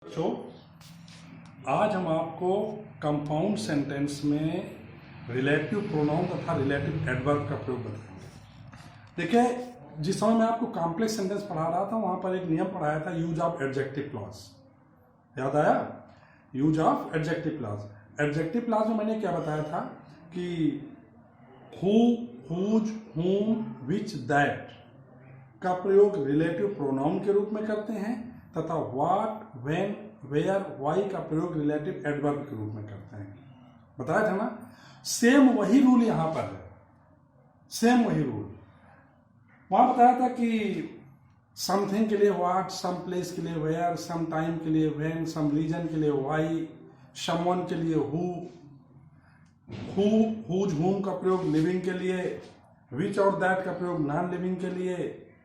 तो आज हम आपको कंपाउंड सेंटेंस में रिलेटिव प्रोनाउन तथा रिलेटिव एडवर्ब का प्रयोग बताएंगे। देखिए, जिस समय मैं आपको कॉम्प्लेक्स सेंटेंस पढ़ा रहा था वहां पर एक नियम पढ़ाया था, यूज ऑफ एडजेक्टिव क्लॉज। याद आया? Use of adjective clause. Adjective clause में मैंने क्या बताया था कि हु, हुज, हुम, विच, दैट का प्रयोग रिलेटिव प्रोनाउन के रूप में करते हैं तथा व्हाट, व्हेन, वेयर, व्हाई का प्रयोग रिलेटिव एडवर्ब के रूप में करते हैं। बताया था ना? सेम वही रूल यहां पर है, सेम वही रूल। वहां बताया था कि समथिंग के लिए व्हाट, सम प्लेस के लिए वेयर, सम टाइम के लिए व्हेन, सम रीजन के लिए व्हाई, समवन के लिए हु, हुज, हुम का प्रयोग लिविंग के लिए, विच और दैट का प्रयोग नॉन लिविंग के लिए,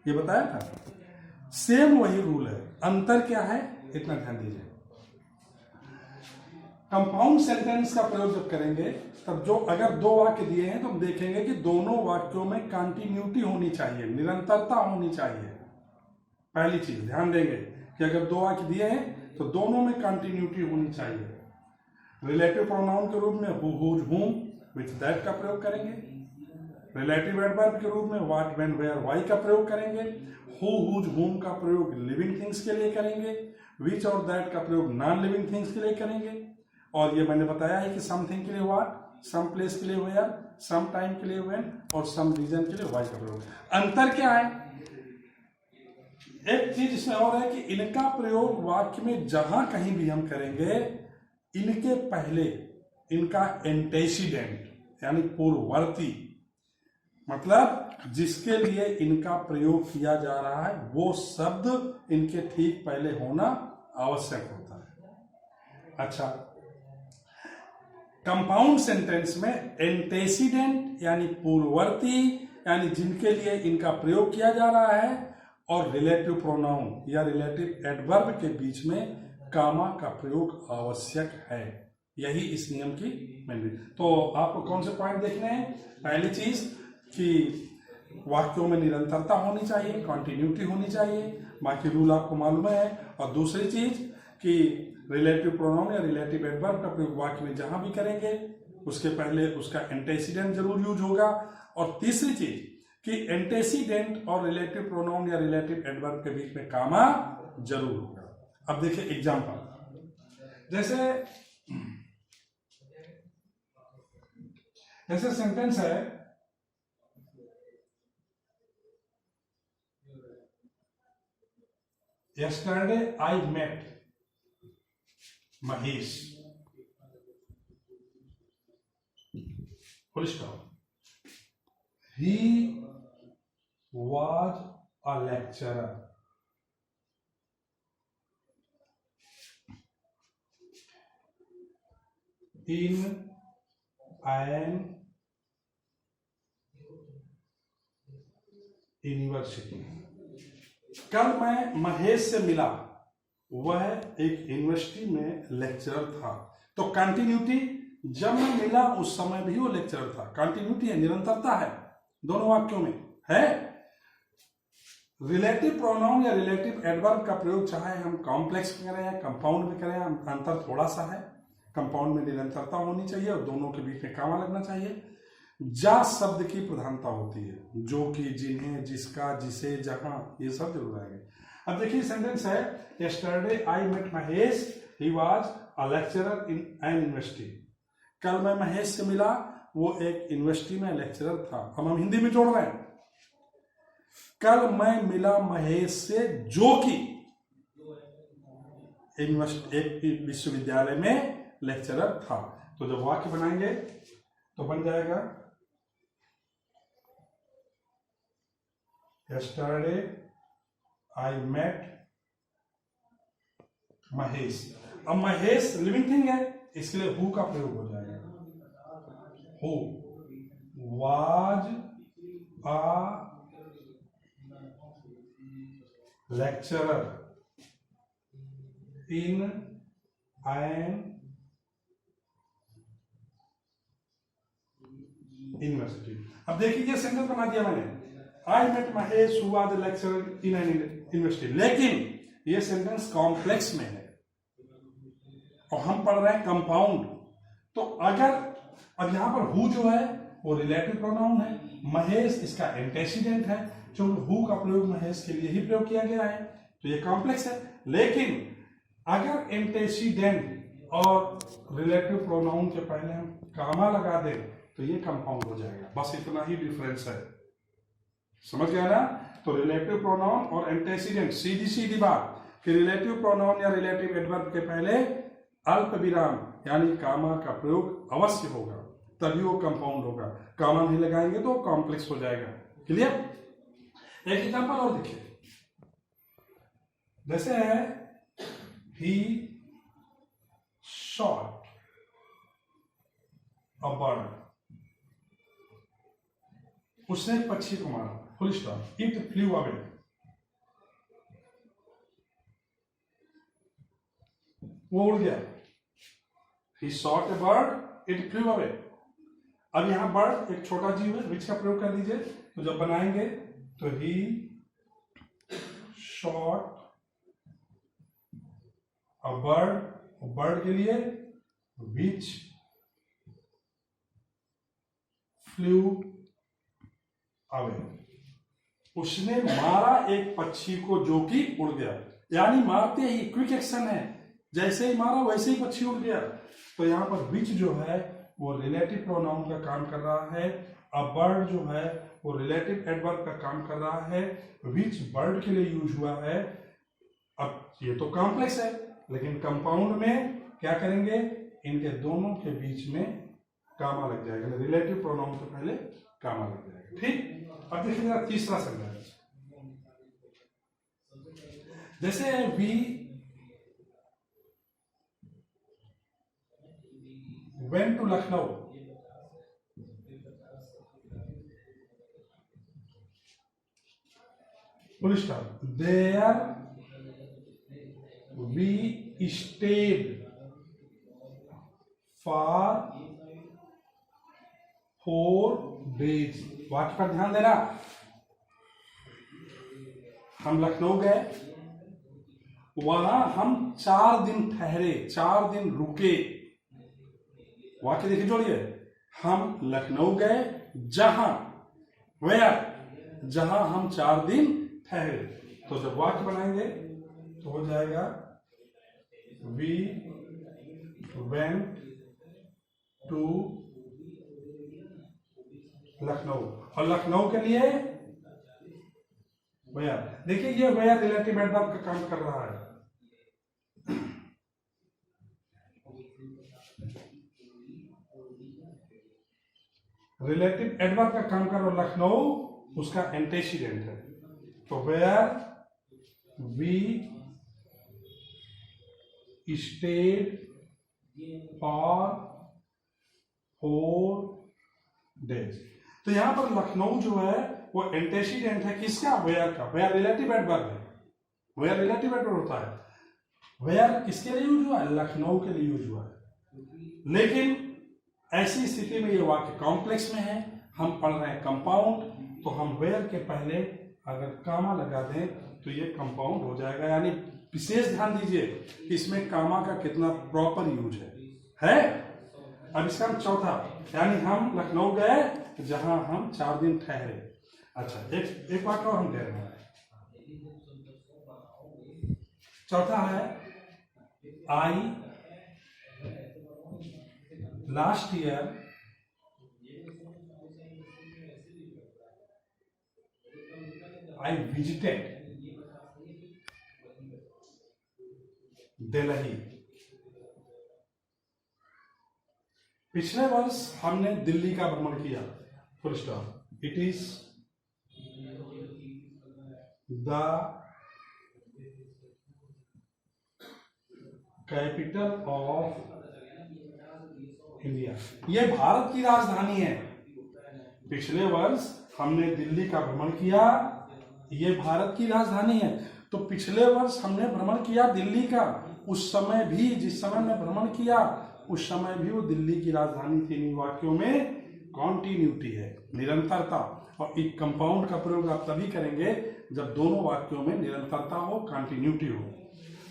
ये बताया था। सेम वही रूल है, अंतर क्या है इतना ध्यान दीजिए। कंपाउंड सेंटेंस का प्रयोग जब करेंगे तब जो अगर दो वाक्य दिए हैं तो हम देखेंगे कि दोनों वाक्यों में कंटिन्यूटी होनी चाहिए, निरंतरता होनी चाहिए। पहली चीज ध्यान देंगे कि अगर दो वाक्य दिए हैं तो दोनों में कंटिन्यूटी होनी चाहिए। रिलेटिव प्रोनाउन के रूप में हु, हुज, हुम, विच, दैट का प्रयोग करेंगे। रिलेटिव एडवर्ब के रूप में व्हाट, व्हेन, वेयर, व्हाई का प्रयोग करेंगे। हु, हुज, हुम का प्रयोग लिविंग थिंग्स के लिए करेंगे। विच और दैट का प्रयोग नॉन लिविंग थिंग्स के लिए करेंगे। और ये मैंने बताया है कि समथिंग के लिए व्हाट, सम प्लेस के लिए वेयर, सम टाइम के लिए व्हेन और सम रीजन के लिए व्हाई का प्रयोग। अंतर क्या है? एक चीज इसमें और है कि इनका प्रयोग वाक्य में जहां कहीं भी हम करेंगे, इनके पहले इनका एंटेसिडेंट यानी पूर्ववर्ती, मतलब जिसके लिए इनका प्रयोग किया जा रहा है वो शब्द इनके ठीक पहले होना आवश्यक होता है। अच्छा, कंपाउंड सेंटेंस में एंटेसिडेंट यानी पूर्ववर्ती, यानी जिनके लिए इनका प्रयोग किया जा रहा है, और रिलेटिव प्रोनाउन या रिलेटिव एडवर्ब के बीच में कामा का प्रयोग आवश्यक है। यही इस नियम की मेन। तो आपको कौन से पॉइंट देखने हैं? पहली चीज कि वाक्यों में निरंतरता होनी चाहिए, कंटिन्यूटी होनी चाहिए, बाकी रूल आपको मालूम है। और दूसरी चीज कि रिलेटिव प्रोनाउन या रिलेटिव एडवर्ब का प्रयोग वाक्य में जहां भी करेंगे उसके पहले उसका एंटेसिडेंट जरूर यूज होगा। और तीसरी चीज कि एंटेसिडेंट और रिलेटिव प्रोनाउन या रिलेटिव एडवर्ब के बीच में कामा जरूर होगा। अब देखिए एग्जांपल, जैसे सेंटेंस है, yesterday I met Mahesh, full stop. He was a lecturer. In an university. कल मैं महेश से मिला, वह एक यूनिवर्सिटी में लेक्चरर था। तो कंटिन्यूटी, जब मैं मिला उस समय भी वो लेक्चरर था। कंटिन्यूटी है, निरंतरता है, दोनों वाक्यों में है। रिलेटिव प्रोनाउन या रिलेटिव एडवर्ब का प्रयोग चाहे हम कॉम्प्लेक्स में करें या कंपाउंड में करें, अंतर थोड़ा सा है। कंपाउंड में निरंतरता होनी चाहिए और दोनों के बीच में कामा लगना चाहिए। जा शब्द की प्रधानता होती है, जो कि, जिन्हें, जिसका, जिसे, जहां, ये सब जरूर आएंगे। अब देखिए सेंटेंस है, yesterday I met Mahesh, he was a lecturer in an university. कल मैं महेश से मिला, वो एक यूनिवर्सिटी में लेक्चरर था। अब हम हिंदी में जोड़ रहे हैं, कल मैं मिला महेश से जो कि एक विश्वविद्यालय में लेक्चरर था। तो जब वाक्य बनाएंगे तो बन जाएगा yesterday I met महेश। अब महेश लिविंग थिंग है, इसलिए हु का प्रयोग हो जाएगा। Who was a lecturer in an university. अब देखिए ये सेंटेंस बना दिया मैंने, I met Mahesh who was a lecturer in an university, लेकिन ये सेंटेंस कॉम्प्लेक्स में है। और हम पढ़ रहे हैं कंपाउंड। तो अगर अब यहां पर हु जो है वो रिलेटिव प्रोनाउन है, महेश इसका एंटेसिडेंट है, जो हु का प्रयोग महेश के लिए ही प्रयोग किया गया है, तो ये कॉम्प्लेक्स है। लेकिन अगर एंटेसिडेंट और रिलेटिव प्रोनाउन के पहले हम कामा लगा दें तो ये कंपाउंड हो जाएगा। बस इतना ही डिफरेंस है, समझ गया ना। तो रिलेटिव प्रोनाउन और एंटेसिडेंट, सीधी सीधी बात कि रिलेटिव प्रोनाउन या रिलेटिव एडवर्ब के पहले अल्प विराम यानी कामा का प्रयोग अवश्य होगा, तभी वो कंपाउंड होगा। कामा नहीं लगाएंगे तो कॉम्प्लेक्स हो जाएगा। क्लियर? एक एग्जांपल और देखिए, जैसे है ही शॉट अ बर्ड, उसने एक पक्षी को मारा, full stop, it flu away. वो उड़ गया। He shot a bird, it flew away. अब यहां बर्ड एक छोटा जीव है, विच का प्रयोग कर दीजिए। तो जब बनाएंगे तो he shot a bird, bird के लिए which flew away, उसने मारा एक पक्षी को जो कि उड़ गया। यानी मारते ही क्विक एक्शन है, जैसे ही मारा वैसे ही पक्षी उड़ गया। तो यहाँ पर विच जो है वो रिलेटिव प्रोनाउन का काम कर रहा है, अ बर्ड जो है वो रिलेटिव एडवर्ब का काम कर रहा है। विच बर्ड के लिए यूज हुआ है। अब ये तो कॉम्प्लेक्स है, लेकिन कंपाउंड में क्या करेंगे, इनके दोनों के बीच में कामा लग जाएगा, रिलेटिव प्रोनाउन के पहले कामा लग जाएगा। ठीक, अब देखिएगा तीसरा सेंटेंस, जैसे we went to Lucknow, full stop, there we stayed for 4 days। वाक्य पर ध्यान देना, हम लखनऊ गए, वहां हम 4 दिन ठहरे, 4 दिन रुके। वाक्य देखिए जोड़िए, हम लखनऊ गए जहां, वेयर, जहां हम 4 दिन ठहरे। तो जब वाक्य बनाएंगे तो हो जाएगा वी वेंट टू लखनऊ, और लखनऊ के लिए वेयर। देखिए ये वेयर रिलेटिव एडवर्ब का काम कर रहा है। रिलेटिव एडवर्ब का काम कर रहा, लखनऊ उसका एंटेसिडेंट है। तो where we stayed for 4 days. तो यहां पर लखनऊ जो है वो एंटेसिडेंट है किसका, वेयर का। वेयर रिलेटिव एडवर्ब है, वेयर रिलेटिव एडवर्ब होता है। वेयर किसके लिए यूज हुआ है, लखनऊ के लिए यूज हुआ है। लेकिन ऐसी स्थिति में ये वाक्य कॉम्प्लेक्स में है, हम पढ़ रहे हैं कंपाउंड, तो हम वेयर के पहले अगर कामा लगा दें तो ये कंपाउंड हो जाएगा। यानी विशेष ध्यान दीजिए कि इसमें कामा का कितना प्रॉपर यूज है। अब इसका चौथा, यानी हम लखनऊ गए जहां हम 4 दिन ठहरे। अच्छा, एक वाक्य और हम कह रहे हैं, चौथा है I last year I visited Delhi. पिछले वर्ष हमने दिल्ली का भ्रमण किया, full stop. It is the capital of India. ये भारत की राजधानी है। पिछले वर्ष हमने दिल्ली का भ्रमण किया, ये भारत की राजधानी है। तो पिछले वर्ष हमने भ्रमण किया दिल्ली का, उस समय भी, जिस समय में भ्रमण किया उस समय भी वो दिल्ली की राजधानी थी। इन वाक्यों में कॉन्टिन्यूटी है, निरंतरता। और एक कंपाउंड का प्रयोग आप तभी करेंगे जब दोनों वाक्यों में निरंतरता हो, कॉन्टिन्यूटी हो।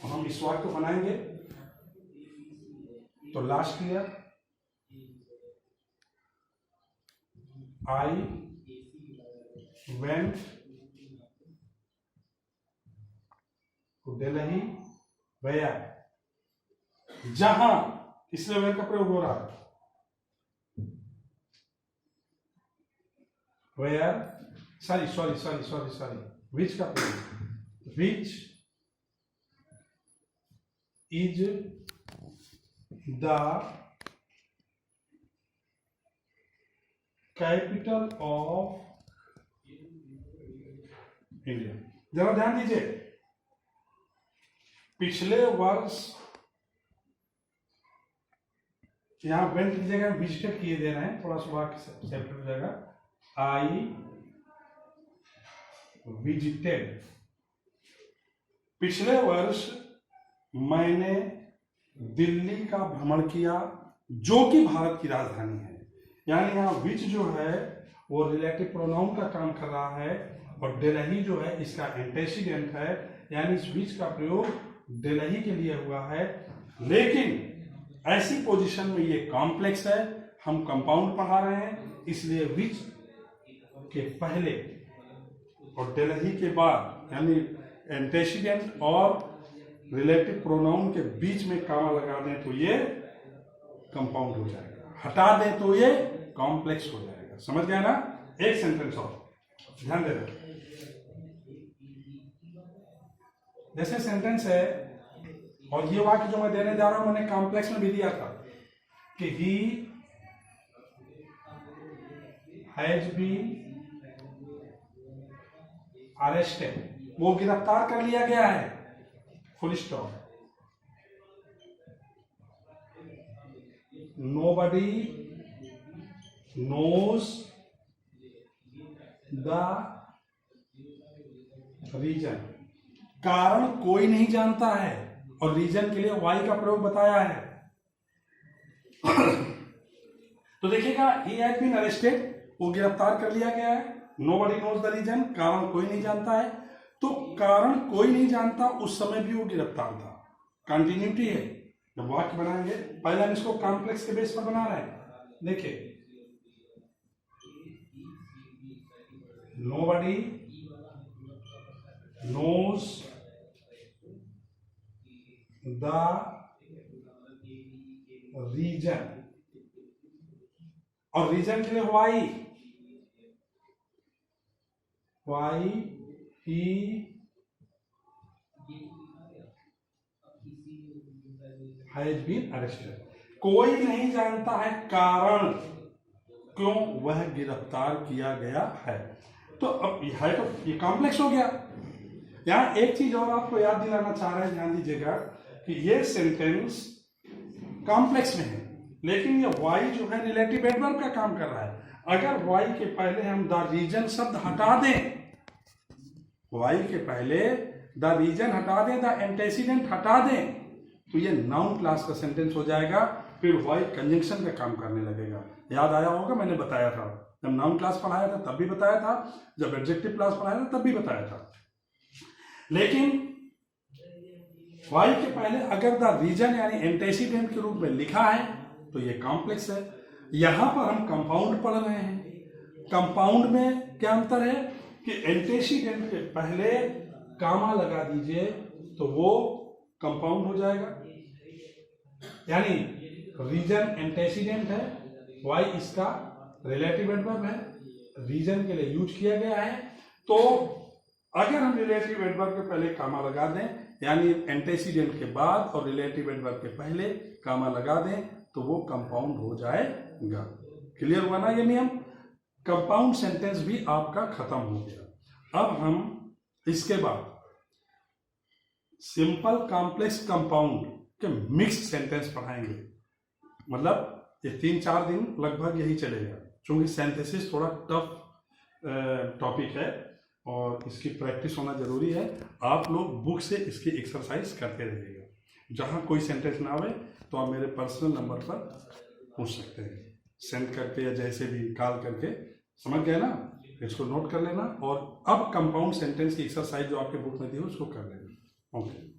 और हम इस वाक्य को बनाएंगे, तो last year I went to Delhi where, जहां, इसलिए वेयर का प्रयोग हो रहा है, वेयर, सॉरी विच का प्रयोग, which is the capital of India. जरा ध्यान दीजिए, पिछले वर्ष यहां वेंट की जगह विजिटेड किए दे रहे हैं, थोड़ा सा वाक्य सेपरेट हो जाएगा, आई विजिटेड, पिछले वर्ष मैंने दिल्ली का भ्रमण किया, जो कि भारत की राजधानी है। यानी यहाँ विच जो है वो रिलेटिव प्रोनाउन का काम कर रहा है, और दिल्ली जो है इसका एंटेसिडेंट है, यानी इस विच का प्रयोग दिल्ली के लिए हुआ है। लेकिन ऐसी पोजीशन में ये कॉम्प्लेक्स है, हम कंपाउंड पढ़ा रहे हैं, इसलिए विच के पहले और दिल्ली के बाद, यानी एंटेसिडेंट और रिलेटिव प्रोनाउन के बीच में कामा लगा दें तो ये कंपाउंड हो जाएगा, हटा दें तो ये कॉम्प्लेक्स हो जाएगा। समझ गए ना? एक सेंटेंस और ध्यान देना, जैसे सेंटेंस है, और ये वाक्य जो मैं देने जा रहा हूं मैंने कॉम्प्लेक्स में भी दिया था कि ही हैज बीन अरेस्टेड, वो गिरफ्तार कर लिया गया है, full stop. Nobody knows the reason, कारण कोई नहीं जानता है, और रीजन के लिए वाई का प्रयोग बताया है। तो देखिएगा, ही हैज बीन अरेस्टेड, वो गिरफ्तार कर लिया गया है, नोबडी नोज द रीजन, कारण कोई नहीं जानता है। तो कारण कोई नहीं जानता, उस समय भी वो गिरफ्तार था, कंटिन्यूटी है। जब वाक्य बनाएंगे, पहले हम इसको कॉम्प्लेक्स के बेस पर बना रहे हैं। देखिए, नोबडी नोज द रीजन, और रीजन के लिए why he has been arrested, कोई नहीं जानता है कारण क्यों वह गिरफ्तार किया गया है। तो अब है तो ये कॉम्प्लेक्स हो गया। यहां एक चीज और आपको याद दिलाना चाह रहे हैं, ध्यान दीजिएगा कि ये सेंटेंस कॉम्प्लेक्स में है, लेकिन ये वाई जो है रिलेटिव एडवर्ब का काम कर रहा है। अगर वाई के पहले हम द रीजन शब्द हटा दें, वाई के पहले द रीजन हटा दें, द एंटेसिडेंट हटा दें, तो ये नाउन क्लास का सेंटेंस हो जाएगा, फिर वाई कंजंक्शन का काम करने लगेगा। याद आया होगा, मैंने बताया था, जब नाउन क्लास पढ़ाया था तब भी बताया था, जब एडजेक्टिव क्लास पढ़ाया था तब भी बताया था। लेकिन वाई के पहले अगर द रीजन यानी एंटेसिडेंट के रूप में लिखा है तो ये कॉम्प्लेक्स है। यहां पर हम कंपाउंड पढ़ रहे हैं। कंपाउंड में क्या अंतर है कि एंटेसिडेंट के पहले कामा लगा दीजिए तो वो कंपाउंड हो जाएगा, यानी रीजन एंटेसिडेंट है, वाई इसका रिलेटिव एडवर्ब है, रीजन के लिए यूज किया गया है। तो अगर हम रिलेटिव एडवर्ब के पहले कामा लगा दें, यानी एंटेसिडेंट के बाद और रिलेटिव एडवर्ब के पहले कामा लगा दें, तो वो कंपाउंड हो जाएगा। क्लियर हुआ ना ये नियम? कंपाउंड सेंटेंस भी आपका खत्म हो गया। अब हम इसके बाद सिंपल कॉम्प्लेक्स कंपाउंड के मिक्स्ड सेंटेंस पढ़ाएंगे। मतलब ये 3-4 दिन लगभग यही चलेगा, क्योंकि सिंथेसिस थोड़ा टफ टॉपिक है और इसकी प्रैक्टिस होना जरूरी है। आप लोग बुक से इसकी एक्सरसाइज करते रहिएगा। जहां कोई सेंटेंस ना आवे तो आप मेरे पर्सनल नंबर पर पूछ सकते हैं, सेंड करके या जैसे भी कॉल करके। समझ गए ना? इसको नोट कर लेना, और अब कंपाउंड सेंटेंस की एक्सरसाइज जो आपके बुक में दी है उसको कर लेना। ओके।